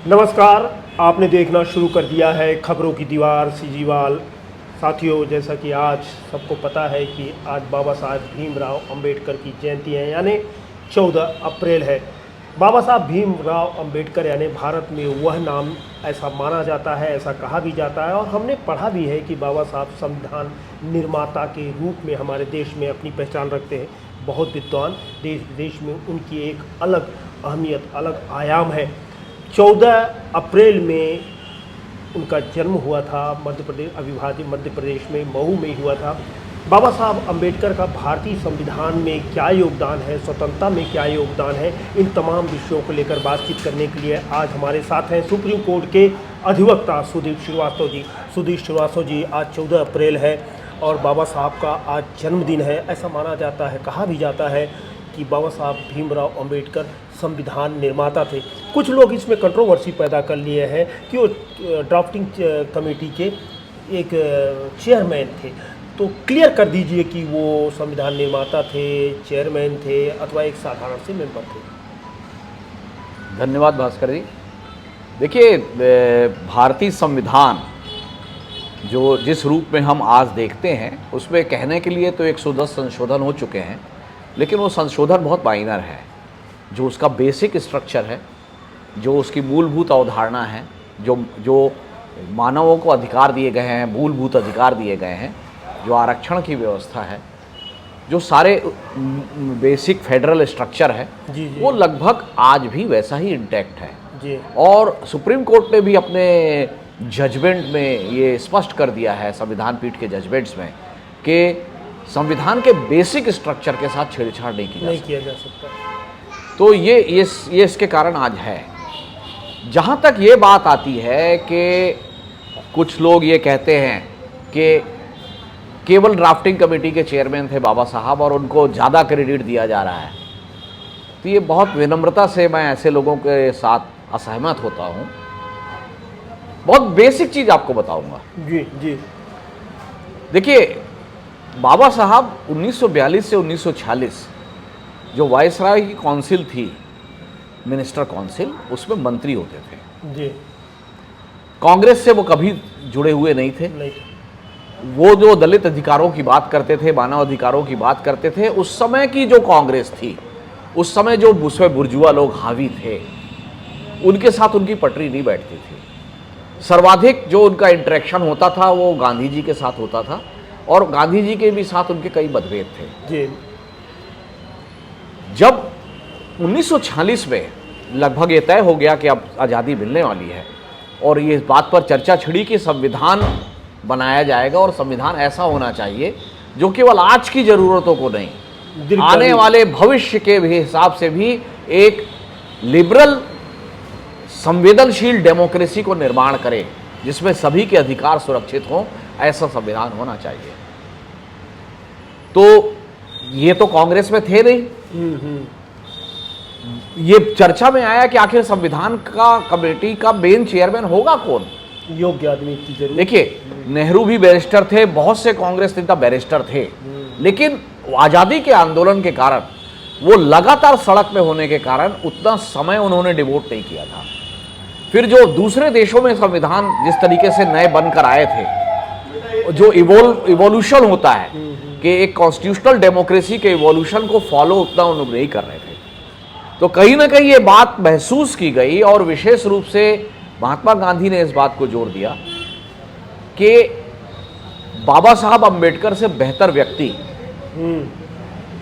नमस्कार। आपने देखना शुरू कर दिया है खबरों की दीवार सीजीवाल। साथियों, जैसा कि आज सबको पता है कि आज बाबा साहब भीमराव अंबेडकर की जयंती है, यानी 14 अप्रैल है। बाबा साहब भीमराव अंबेडकर यानी भारत में वह नाम ऐसा माना जाता है, ऐसा कहा भी जाता है और हमने पढ़ा भी है कि बाबा साहब संविधान निर्माता के रूप में हमारे देश में अपनी पहचान रखते हैं। बहुत विद्वान देश विदेश में उनकी एक अलग अहमियत, अलग आयाम है। 14 अप्रैल में उनका जन्म हुआ था मध्य प्रदेश, अविभाजित मध्य प्रदेश में मऊ में हुआ था। बाबा साहब अंबेडकर का भारतीय संविधान में क्या योगदान है, स्वतंत्रता में क्या योगदान है, इन तमाम विषयों को लेकर बातचीत करने के लिए आज हमारे साथ हैं सुप्रीम कोर्ट के अधिवक्ता सुदीप श्रीवास्तव जी। सुदीप श्रीवास्तव जी, आज 14 अप्रैल है और बाबा साहब का आज जन्मदिन है। ऐसा माना जाता है, कहा भी जाता है कि बाबा साहब भीमराव अंबेडकर संविधान निर्माता थे। कुछ लोग इसमें कंट्रोवर्सी पैदा कर लिए हैं कि वो ड्राफ्टिंग कमेटी के एक चेयरमैन थे। तो क्लियर कर दीजिए कि वो संविधान निर्माता थे, चेयरमैन थे अथवा एक साधारण से मेंबर थे। धन्यवाद भास्कर जी। देखिए, भारतीय संविधान जो जिस रूप में हम आज देखते हैं उसमें कहने के लिए तो 110 संशोधन हो चुके हैं, लेकिन वो संशोधन बहुत माइनर है। जो उसका बेसिक स्ट्रक्चर है, जो उसकी मूलभूत अवधारणा है, जो मानवों को अधिकार दिए गए हैं, मूलभूत अधिकार दिए गए हैं, जो आरक्षण की व्यवस्था है, जो सारे बेसिक फेडरल स्ट्रक्चर है, वो लगभग आज भी वैसा ही इंटैक्ट है जी। और सुप्रीम कोर्ट ने भी अपने जजमेंट में ये स्पष्ट कर दिया है, संविधान पीठ के जजमेंट्स में, कि संविधान के बेसिक स्ट्रक्चर के साथ छेड़छाड़ नहीं किया जा सकता। तो ये इसके कारण आज है। जहाँ तक ये बात आती है कि कुछ लोग ये कहते हैं कि केवल ड्राफ्टिंग कमेटी के चेयरमैन थे बाबा साहब और उनको ज़्यादा क्रेडिट दिया जा रहा है, तो ये बहुत विनम्रता से मैं ऐसे लोगों के साथ असहमत होता हूँ। बहुत बेसिक चीज़ आपको बताऊँगा जी जी। देखिए, बाबा साहब 1942 से 1946 जो वायसराय की काउंसिल थी, मिनिस्टर काउंसिल, उसमें मंत्री होते थे जी। कांग्रेस से वो कभी जुड़े हुए नहीं थे। वो जो दलित अधिकारों की बात करते थे, मानव अधिकारों की बात करते थे, उस समय की जो कांग्रेस थी, उस समय जो उसमें बुर्जुआ लोग हावी थे, उनके साथ उनकी पटरी नहीं बैठती थी। सर्वाधिक जो उनका इंटरेक्शन होता था वो गांधी जी के साथ होता था और गांधी जी के भी साथ उनके कई मतभेद थे जी। जब 1946 में लगभग ये तय हो गया कि अब आज़ादी मिलने वाली है और ये इस बात पर चर्चा छिड़ी कि संविधान बनाया जाएगा और संविधान ऐसा होना चाहिए जो केवल आज की ज़रूरतों को नहीं, आने वाले भविष्य के भी हिसाब से भी एक लिबरल संवेदनशील डेमोक्रेसी को निर्माण करे, जिसमें सभी के अधिकार सुरक्षित हों, ऐसा संविधान होना चाहिए। तो ये तो कांग्रेस में थे नहीं। ये चर्चा में आया कि आखिर संविधान का कमेटी का मेन चेयरमैन होगा कौन, योग्य आदमी की जरूरत। देखिए, नेहरू भी बैरिस्टर थे, बहुत से कांग्रेस नेता बैरिस्टर थे, लेकिन आज़ादी के आंदोलन के कारण, वो लगातार सड़क में होने के कारण उतना समय उन्होंने डिवोट नहीं किया था। फिर जो दूसरे देशों में संविधान जिस तरीके से नए बनकर आए थे, जो इवोल्यूशन होता है कि एक कॉन्स्टिट्यूशनल डेमोक्रेसी के इवोल्यूशन को फॉलो उतना उन्होंने नहीं कर रहे थे, तो कहीं ना कहीं ये बात महसूस की गई और विशेष रूप से महात्मा गांधी ने इस बात को जोर दिया कि बाबा साहब अंबेडकर से बेहतर व्यक्ति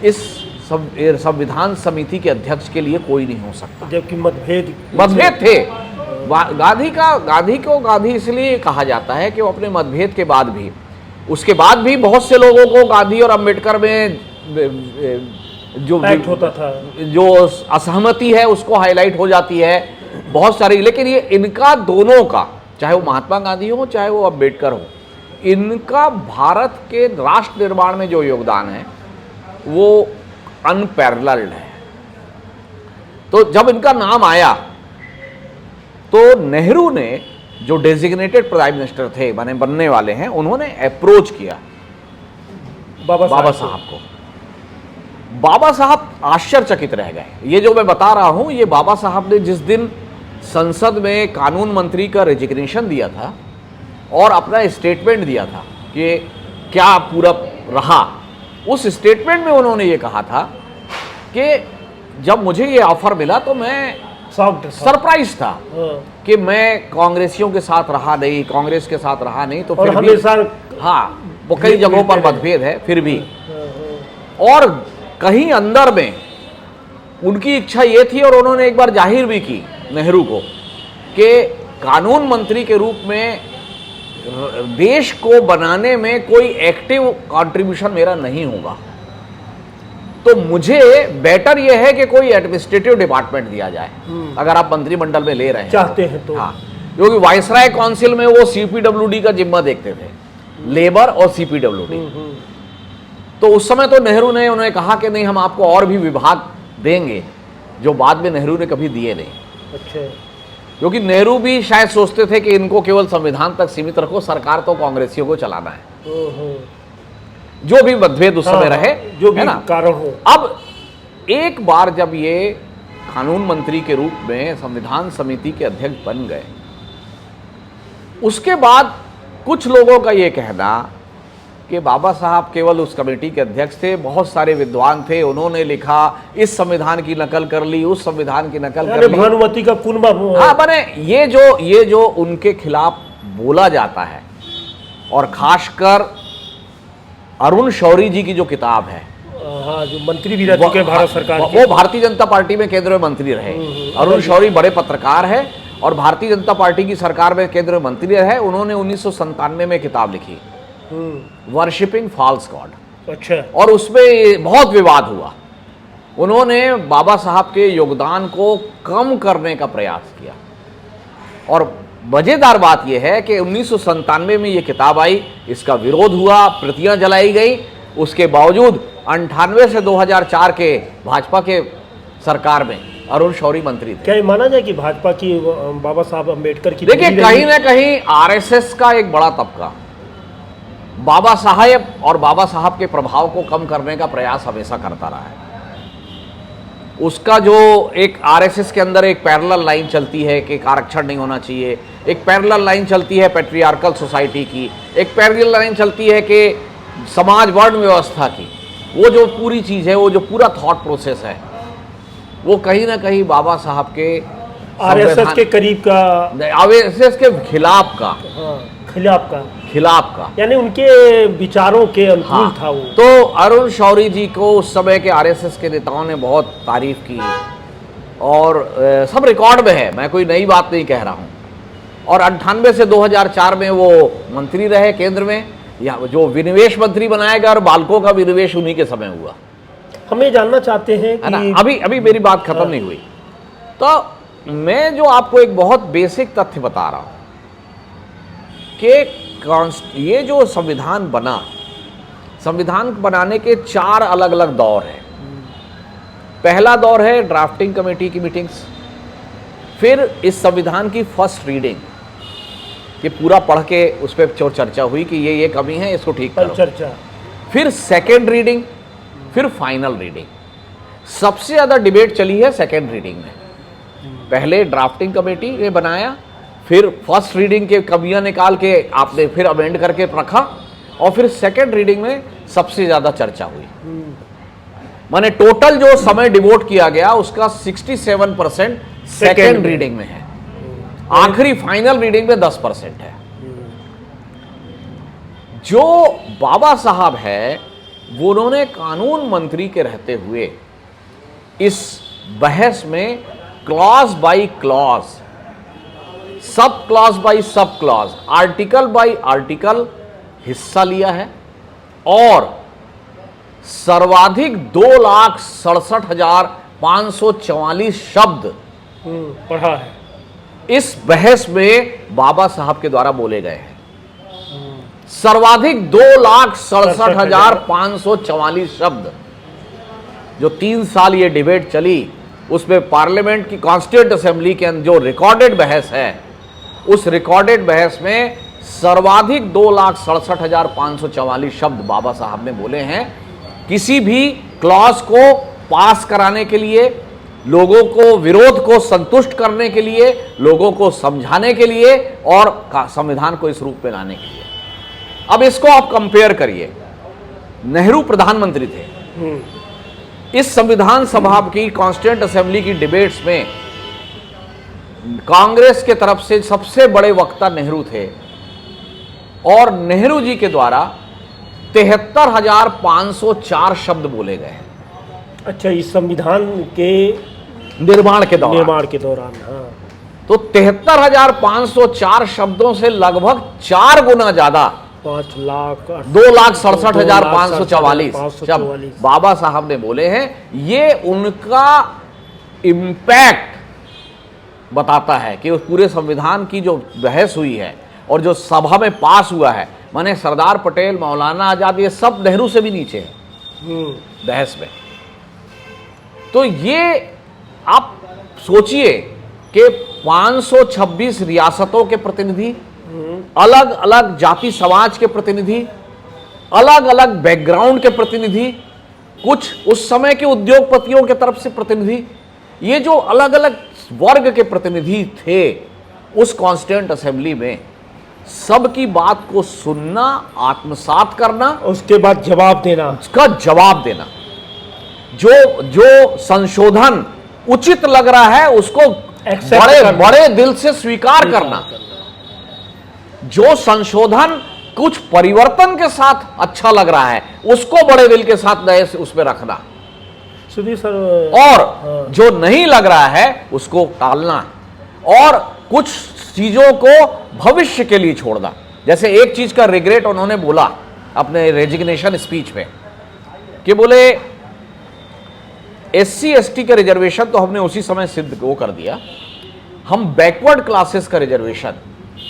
इस संविधान समिति के अध्यक्ष के लिए कोई नहीं हो सकता। जबकि मतभेद थे। गांधी को गांधी इसलिए कहा जाता है कि वो अपने मतभेद के बाद भी, उसके बाद भी बहुत से लोगों को गांधी और अंबेडकर में जो होता था, जो असहमति है उसको हाईलाइट हो जाती है बहुत सारी, लेकिन ये इनका दोनों का, चाहे वो महात्मा गांधी हो चाहे वो अंबेडकर हो, इनका भारत के राष्ट्र निर्माण में जो योगदान है वो अनपैरेलल्ड है। तो जब इनका नाम आया तो नेहरू ने, जो डेजिग्नेटेड प्राइम मिनिस्टर थे, बनने वाले हैं, उन्होंने अप्रोच किया बाबा साहब को। बाबा साहब आश्चर्यचकित रह गए। ये जो मैं बता रहा हूं, ये बाबा साहब ने जिस दिन संसद में कानून मंत्री का रेजिग्नेशन दिया था और अपना स्टेटमेंट दिया था कि क्या पूरा रहा। उस स्टेटमेंट में उन्होंने ये कहा था कि जब मुझे ये ऑफर मिला तो मैं सरप्राइज था कि मैं कांग्रेसियों के साथ रहा नहीं, कांग्रेस के साथ रहा नहीं, तो फिर भी हाँ वो कई जगहों पर मतभेद है फिर भी। और कहीं अंदर में उनकी इच्छा ये थी और उन्होंने एक बार जाहिर भी की नेहरू को कि कानून मंत्री के रूप में देश को बनाने में कोई एक्टिव कंट्रीब्यूशन मेरा नहीं होगा, तो मुझे बेटर यह है कि कोई एडमिनिस्ट्रेटिव डिपार्टमेंट दिया जाए अगर आप मंत्रिमंडल में ले रहे हैं चाहते हैं तो। हाँ, क्योंकि वायसराय काउंसिल में वो सीपीडब्ल्यूडी का जिम्मा देखते थे, लेबर और सीपीडब्ल्यूडी। तो उस समय तो नेहरू ने उन्हें कहा कि नहीं हम आपको और भी विभाग देंगे, जो बाद में नेहरू ने कभी दिए नहीं। अच्छा, क्योंकि नेहरू भी शायद सोचते थे कि इनको केवल संविधान तक सीमित रखो, सरकार तो कांग्रेसियों को चलाना है, जो भी मतभेद उस समय रहे, जो भी कारण हो। अब एक बार जब ये कानून मंत्री के रूप में संविधान समिति के अध्यक्ष बन गए, उसके बाद कुछ लोगों का ये कहना कि बाबा साहब केवल उस कमेटी के अध्यक्ष थे, बहुत सारे विद्वान थे, उन्होंने लिखा, इस संविधान की नकल कर ली, उस संविधान की नकल कर ली, भानुमति का कुनबा। हाँ बने ये जो उनके खिलाफ बोला जाता है, और खासकर अरुण शौरी जी की जो किताब है, हाँ, जो मंत्री भी रह चुके भारत सरकार के, वो भारतीय जनता पार्टी में केंद्र में मंत्री रहे। अरुण शौरी बड़े पत्रकार है और भारतीय जनता पार्टी की सरकार में केंद्र में मंत्री रहे। उन्होंने 1997 में किताब लिखी वर्शिपिंग फॉल्स गॉड। अच्छा, और उसमें बहुत विवाद हुआ। उन्होंने बाबा साहब के योगदान को कम करने का प्रयास किया, और मजेदार बात यह है कि 1997 में ये किताब आई, इसका विरोध हुआ, प्रतियां जलाई गई, उसके बावजूद 98 से 2004 के भाजपा के सरकार में अरुण शौरी मंत्री थे। क्या ये माना जाए कि भाजपा की बाबा साहब अम्बेडकर की, देखिए कहीं ना कहीं आरएसएस का एक बड़ा तबका बाबा साहब और बाबा साहब के प्रभाव को कम करने का प्रयास हमेशा करता रहा है। उसका जो एक आरएसएस के अंदर एक पैरेलल लाइन चलती है कि आरक्षण नहीं होना चाहिए, एक पैरेलल लाइन चलती है पैट्रियार्कल सोसाइटी की, एक पैरेलल लाइन चलती है कि समाज वर्ण व्यवस्था की, वो जो पूरी चीज़ है, वो जो पूरा थॉट प्रोसेस है, वो कहीं ना कहीं बाबा साहब के आरएसएस के करीब का, आरएसएस के खिलाफ का, खिलाफ का यानी उनके विचारों के अनुकूल था वो। तो अरुण शौरी जी को उस समय के आरएसएस के नेताओं ने बहुत तारीफ की, और सब रिकॉर्ड में है, मैं कोई नई बात नहीं कह रहा हूँ। और 98 से 2004 में वो मंत्री रहे केंद्र में, या जो विनिवेश मंत्री बनाया गया, और बालकों का विनिवेश उन्हीं के समय हुआ। हम ये जानना चाहते हैं कि अभी मेरी बात खत्म नहीं हुई। तो मैं जो आपको एक बहुत बेसिक तथ्य बता रहा हूं कि ये जो संविधान बना, संविधान बनाने के 4 अलग अलग दौर हैं। पहला दौर है ड्राफ्टिंग कमेटी की मीटिंग्स, फिर इस संविधान की फर्स्ट रीडिंग, कि पूरा पढ़ के उस पर चर्चा हुई कि ये कमी है, इसको ठीक करो, चर्चा, फिर सेकेंड रीडिंग, फिर फाइनल रीडिंग। सबसे ज़्यादा डिबेट चली है सेकेंड रीडिंग में। पहले ड्राफ्टिंग कमेटी ने बनाया, फिर फर्स्ट रीडिंग के कमियां निकाल के आपने फिर अमेंड करके रखा, और फिर सेकेंड रीडिंग में सबसे ज़्यादा चर्चा हुई। माने टोटल जो समय डिवोट किया गया उसका 67% सेकेंड रीडिंग में है, आखिरी फाइनल रीडिंग में 10% है। जो बाबा साहब है वो उन्होंने कानून मंत्री के रहते हुए इस बहस में clause by clause, sub clause bye sub clause, article by article हिस्सा लिया है, और सर्वाधिक 2,67,544 शब्द पढ़ा है। इस बहस में बाबा साहब के द्वारा बोले गए हैं। सर्वाधिक 2,67,544 शब्द। जो 3 साल ये डिबेट चली, उसमें पार्लियामेंट की कॉन्स्टिट्यूएंट असेंबली के अंदर जो रिकॉर्डेड बहस है, उस रिकॉर्डेड बहस में सर्वाधिक 2,67,544 शब्द बाबा साहब ने बोले हैं। किसी भी क्लॉज को पास कराने के लिए लोगों को विरोध को संतुष्ट करने के लिए, लोगों को समझाने के लिए और संविधान को इस रूप में लाने के लिए। अब इसको आप कंपेयर करिए, नेहरू प्रधानमंत्री थे, इस संविधान सभा की कॉन्स्टिट्यूएंट असेंबली की डिबेट्स में कांग्रेस के तरफ से सबसे बड़े वक्ता नेहरू थे और नेहरू जी के द्वारा 73,504 शब्द बोले गए। अच्छा, इस संविधान के निर्माण के दौरान हाँ। तो 73,504 शब्दों से लगभग 4 गुना ज्यादा 2,67,544 शब्द बाबा साहब ने बोले हैं। ये उनका इम्पैक्ट बताता है कि उस पूरे संविधान की जो बहस हुई है और जो सभा में पास हुआ है, माने सरदार पटेल, मौलाना आजाद, ये सब नेहरू से भी नीचे है बहस में। तो ये आप सोचिए कि 526 रियासतों के प्रतिनिधि, अलग अलग जाति समाज के प्रतिनिधि, अलग अलग बैकग्राउंड के प्रतिनिधि, कुछ उस समय के उद्योगपतियों के तरफ से प्रतिनिधि, ये जो अलग अलग वर्ग के प्रतिनिधि थे उस कॉन्स्टिट्यूएंट असेंबली में, सबकी बात को सुनना, आत्मसात करना, उसके बाद जवाब देना, उसका जवाब देना, जो संशोधन उचित लग रहा है उसको बड़े दिल से स्वीकार करना, जो संशोधन कुछ परिवर्तन के साथ अच्छा लग रहा है उसको बड़े दिल के साथ नए उसमें रखना, सुधीर सर, और जो नहीं लग रहा है उसको टालना और कुछ चीजों को भविष्य के लिए छोड़ना। जैसे एक चीज का रिग्रेट उन्होंने बोला अपने रेजिग्नेशन स्पीच में कि बोले SC ST के रिजर्वेशन तो हमने उसी समय सिद्ध वो कर दिया, हम बैकवर्ड क्लासेस का रिजर्वेशन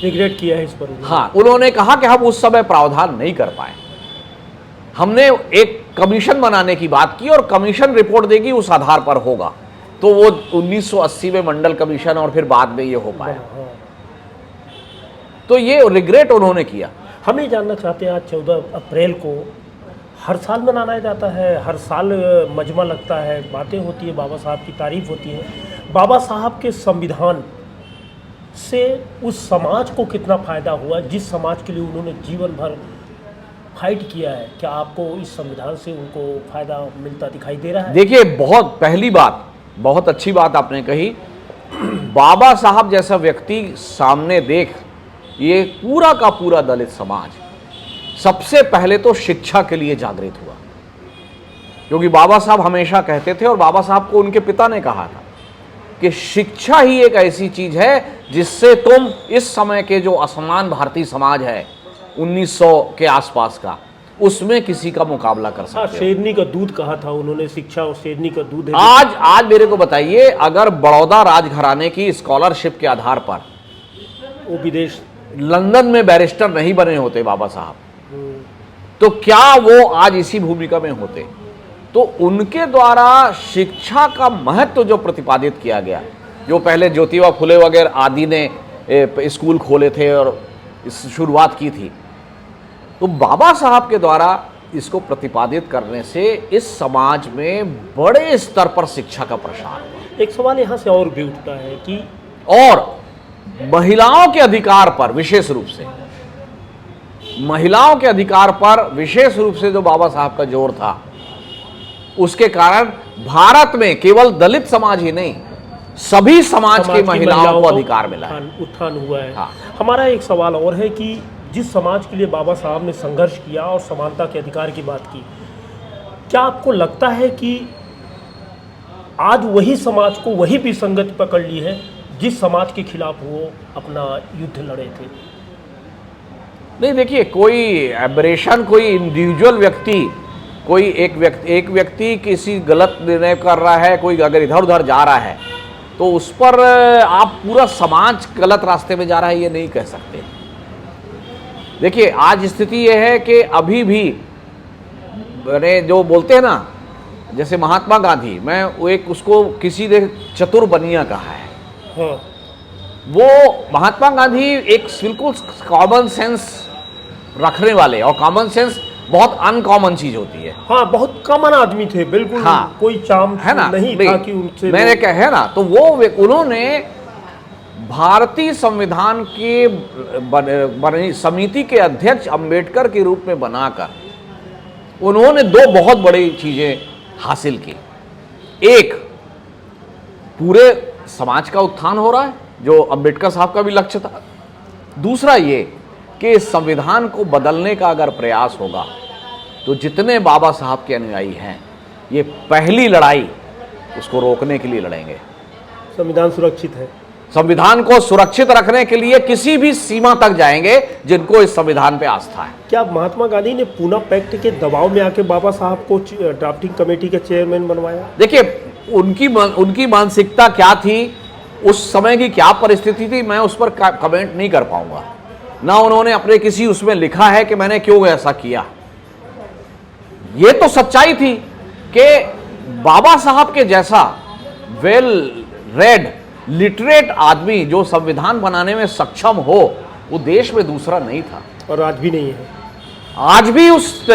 रिग्रेट किया है इस पर। हाँ, उन्होंने कहा कि हम उस समय प्रावधान नहीं कर पाए, हमने एक कमीशन बनाने की बात की और कमीशन रिपोर्ट देगी उस आधार पर होगा, तो वो 1980 में मंडल कमीशन और फिर बाद में ये हो पाया। तो ये रिग्रेट उन्होंने किया। हम ये जानना चाहते हैं, आज 14 अप्रैल को हर साल मनाया जाता है, हर साल मजमा लगता है, बातें होती है, बाबा साहब की तारीफ होती है, बाबा साहब के संविधान से उस समाज को कितना फ़ायदा हुआ जिस समाज के लिए उन्होंने जीवन भर फाइट किया है? क्या आपको इस संविधान से उनको फ़ायदा मिलता दिखाई दे रहा है? देखिए, बहुत पहली बात, बहुत अच्छी बात आपने कही, बाबा साहब जैसा व्यक्ति सामने देख ये पूरा का पूरा दलित समाज सबसे पहले तो शिक्षा के लिए जागृत हुआ, क्योंकि बाबा साहब हमेशा कहते थे और बाबा साहब को उनके पिता ने कहा था कि शिक्षा ही एक ऐसी चीज है जिससे तुम इस समय के जो असमान भारतीय समाज है 1900 के आसपास का, उसमें किसी का मुकाबला कर सकते हो। शेरनी का दूध कहा था उन्होंने, शिक्षा और शेरनी का दूध है। आज मेरे को बताइए, अगर बड़ौदा राजघराने की स्कॉलरशिप के आधार पर वो विदेश लंदन में बैरिस्टर नहीं बने होते बाबा साहब, तो क्या वो आज इसी भूमिका में होते? तो उनके द्वारा शिक्षा का महत्व जो प्रतिपादित किया गया, जो पहले ज्योतिबा फुले वगैरह आदि ने स्कूल खोले थे और इस शुरुआत की थी, तो बाबा साहब के द्वारा इसको प्रतिपादित करने से इस समाज में बड़े स्तर पर शिक्षा का प्रसार हुआ। एक सवाल यहाँ से और भी उठता है कि और महिलाओं के अधिकार पर विशेष रूप से, महिलाओं के अधिकार पर विशेष रूप से जो बाबा साहब का जोर था, उसके कारण भारत में केवल दलित समाज ही नहीं, सभी समाज की महिलाओं को अधिकार मिला है, उत्थान हुआ है। हाँ। हमारा एक सवाल और है कि जिस समाज के लिए बाबा साहब ने संघर्ष किया और समानता के अधिकार की बात की, क्या आपको लगता है कि आज वही समाज को वही भी संगति पकड़ ली है जिस समाज के खिलाफ वो अपना युद्ध लड़े थे? नहीं, देखिए, कोई एब्रेशन, कोई इंडिविजुअल व्यक्ति, कोई एक व्यक्ति किसी गलत निर्णय कर रहा है, कोई अगर इधर उधर जा रहा है तो उस पर आप पूरा समाज गलत रास्ते में जा रहा है ये नहीं कह सकते। देखिए, आज स्थिति ये है कि अभी भी मैंने जो बोलते हैं ना, जैसे महात्मा गांधी, मैं वो एक उसको किसी ने चतुर बनिया कहा है। हाँ। वो महात्मा गांधी एक बिल्कुल कॉमन सेंस रखने वाले और कॉमन सेंस बहुत अनकॉमन चीज होती है। हाँ, बहुत कॉमन आदमी थे, बिल्कुल। हाँ, कोई चाम है ना, नहीं था कि उनसे मैंने क्या है ना, तो वो उन्होंने भारतीय संविधान के समिति के अध्यक्ष अंबेडकर के रूप में बनाकर उन्होंने दो बहुत बड़ी चीजें हासिल की। एक, पूरे समाज का उत्थान हो रहा है, जो अंबेडकर साहब का भी लक्ष्य था। दूसरा ये कि इस संविधान को बदलने का अगर प्रयास होगा तो जितने बाबा साहब के अनुयायी हैं, ये पहली लड़ाई उसको रोकने के लिए लड़ेंगे। संविधान सुरक्षित है, संविधान को सुरक्षित रखने के लिए किसी भी सीमा तक जाएंगे जिनको इस संविधान पे आस्था है। क्या महात्मा गांधी ने पूना पैक्ट के दबाव में आके बाबा साहब को ड्राफ्टिंग कमेटी के चेयरमैन बनवाया? देखिए, उनकी मानसिकता क्या थी, उस समय की क्या परिस्थिति थी, मैं उस पर कमेंट नहीं कर पाऊंगा। ना उन्होंने अपने किसी उसमें लिखा है कि मैंने क्यों ऐसा किया। ये तो सच्चाई थी कि बाबा साहब के जैसा वेल रेड लिटरेट आदमी जो संविधान बनाने में सक्षम हो, वो देश में दूसरा नहीं था और आज भी नहीं है। आज भी उस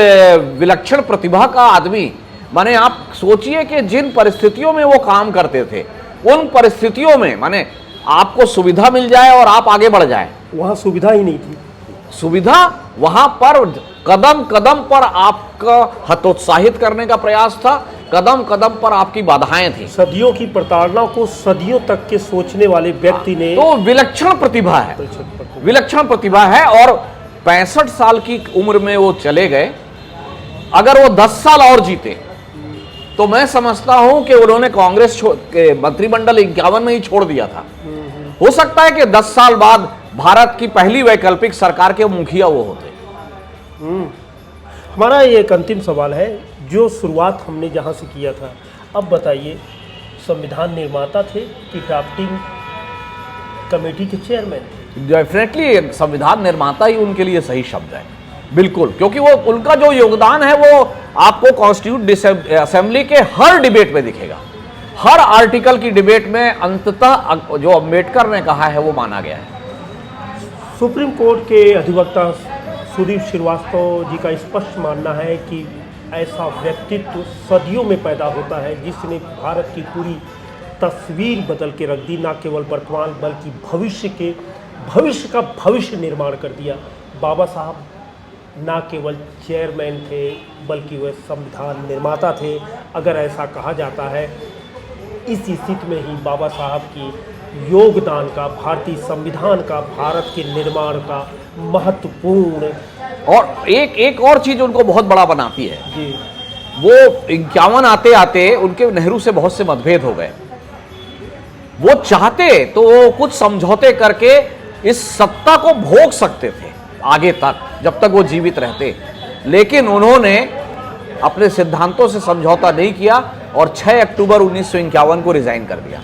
विलक्षण प्रतिभा का आदमी, माने आप सोचिए कि जिन परिस्थितियों में वो काम करते थे, उन परिस्थितियों में माने आपको सुविधा मिल जाए और आप आगे बढ़ जाए, वहां सुविधा ही नहीं थी। सुविधा वहां पर कदम कदम पर आपका हतोत्साहित करने का प्रयास था, कदम कदम पर आपकी बाधाएं थी। सदियों की प्रताड़ना को सदियों तक के सोचने वाले व्यक्ति ने, तो विलक्षण प्रतिभा है, विलक्षण प्रतिभा है। और 65 साल की उम्र में वो चले गए। अगर वो 10 साल और जीते तो मैं समझता हूं कि उन्होंने कांग्रेस के मंत्रिमंडल 51 में ही छोड़ दिया था। हो सकता है कि 10 साल बाद भारत की पहली वैकल्पिक सरकार के मुखिया वो होते। हमारा ये एक अंतिम सवाल है, जो शुरुआत हमने जहां से किया था, अब बताइए, संविधान निर्माता थे कि ड्राफ्टिंग कमेटी के चेयरमैन थे? डेफिनेटली संविधान निर्माता ही उनके लिए सही शब्द है, बिल्कुल, क्योंकि वो उनका जो योगदान है वो आपको कॉन्स्टिट्यूट असेंबली के हर डिबेट में दिखेगा। हर आर्टिकल की डिबेट में अंततः जो अंबेडकर ने कहा है वो माना गया है। सुप्रीम कोर्ट के अधिवक्ता सुदीप श्रीवास्तव जी का स्पष्ट मानना है कि ऐसा व्यक्तित्व सदियों में पैदा होता है जिसने भारत की पूरी तस्वीर बदल के रख दी, न केवल वर्तमान बल्कि भविष्य का भविष्य निर्माण कर दिया। बाबा साहब ना केवल चेयरमैन थे बल्कि वह संविधान निर्माता थे। अगर ऐसा कहा जाता है, इस स्थिति में ही बाबा साहब की योगदान का, भारतीय संविधान का, भारत के निर्माण का महत्वपूर्ण। और एक और चीज उनको बहुत बड़ा बनाती है जी, वो 51 आते आते उनके नेहरू से बहुत से मतभेद हो गए। वो चाहते तो वो कुछ समझौते करके इस सत्ता को भोग सकते थे आगे तक, जब तक वो जीवित रहते, लेकिन उन्होंने अपने सिद्धांतों से समझौता नहीं किया और 6 अक्टूबर 1951 को रिजाइन कर दिया।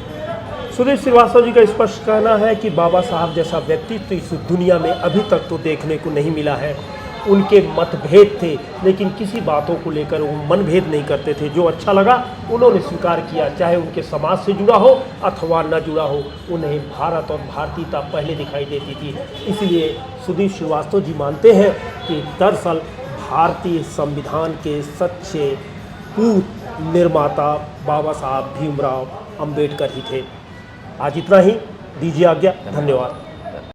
सुदीप श्रीवास्तव जी का स्पष्ट कहना है कि बाबा साहब जैसा व्यक्तित्व इस दुनिया में अभी तक तो देखने को नहीं मिला है। उनके मतभेद थे, लेकिन किसी बातों को लेकर वो मनभेद नहीं करते थे। जो अच्छा लगा उन्होंने स्वीकार किया, चाहे उनके समाज से जुड़ा हो अथवा न जुड़ा हो। उन्हें भारत और भारतीयता पहले दिखाई देती थी। इसलिए सुदीप श्रीवास्तव जी मानते हैं कि दरअसल भारतीय संविधान के सच्चे पूत निर्माता बाबा साहब भीमराव अंबेडकर ही थे। आज इतना ही, दीजिए आज्ञा, धन्यवाद।